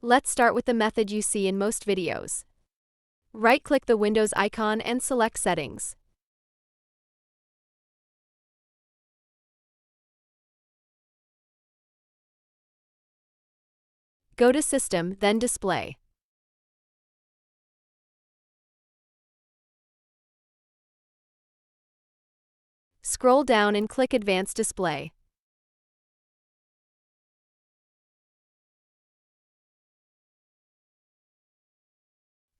Let's start with the method you see in most videos. Right-click the Windows icon and select Settings. Go to System, then Display. Scroll down and click Advanced Display.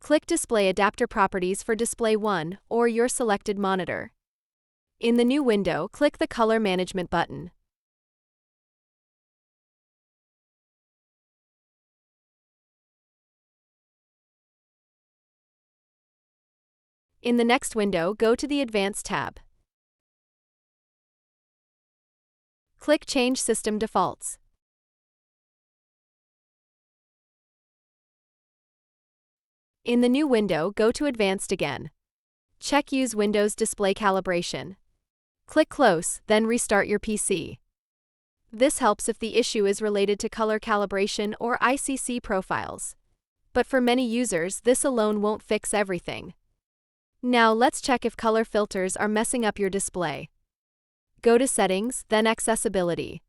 Click Display Adapter Properties for Display 1 or your selected monitor. In the new window, click the Color Management button. In the next window, go to the Advanced tab. Click Change System Defaults. In the new window, go to Advanced again. Check Use Windows Display Calibration. Click Close, then restart your PC. This helps if the issue is related to color calibration or ICC profiles. But for many users, this alone won't fix everything. Now let's check if color filters are messing up your display. Go to Settings, then Accessibility.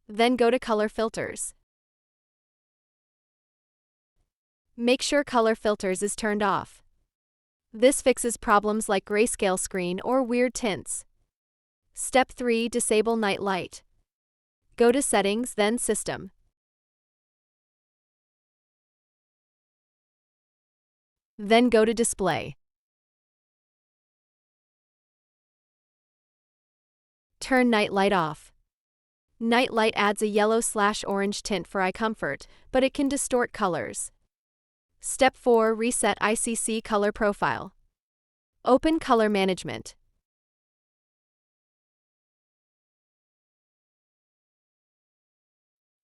Then go to Color Filters. Make sure Color Filters is turned off. This fixes problems like grayscale screen or weird tints. Step 3. Disable Night Light. Go to Settings, then System. Then go to Display. Turn Night Light off. Night light adds a yellow/orange tint for eye comfort, but it can distort colors. Step 4. Reset ICC Color Profile. Open Color Management.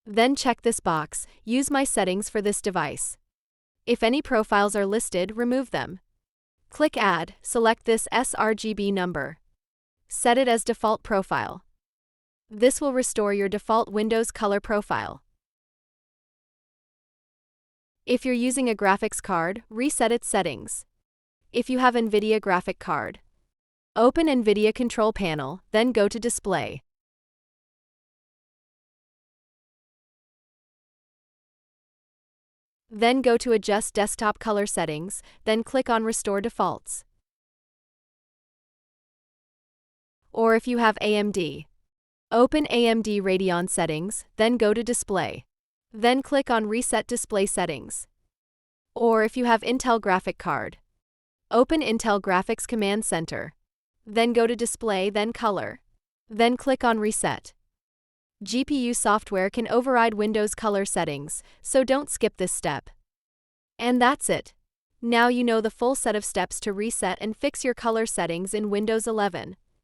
Then check this box, Use my settings for this device. If any profiles are listed, remove them. Click Add, select this sRGB number. Set it as default profile. This will restore your default Windows color profile. If you're using a graphics card, reset its settings. If you have NVIDIA graphic card, open NVIDIA Control Panel, then go to Display. Then go to Adjust Desktop Color Settings, then click on Restore Defaults. Or if you have AMD, open AMD Radeon Settings, then go to Display. Then click on Reset Display Settings. Or if you have Intel graphic card, open Intel Graphics Command Center. Then go to Display, then Color. Then click on Reset. GPU software can override Windows color settings, so don't skip this step. And that's it. Now you know the full set of steps to reset and fix your color settings in Windows 11.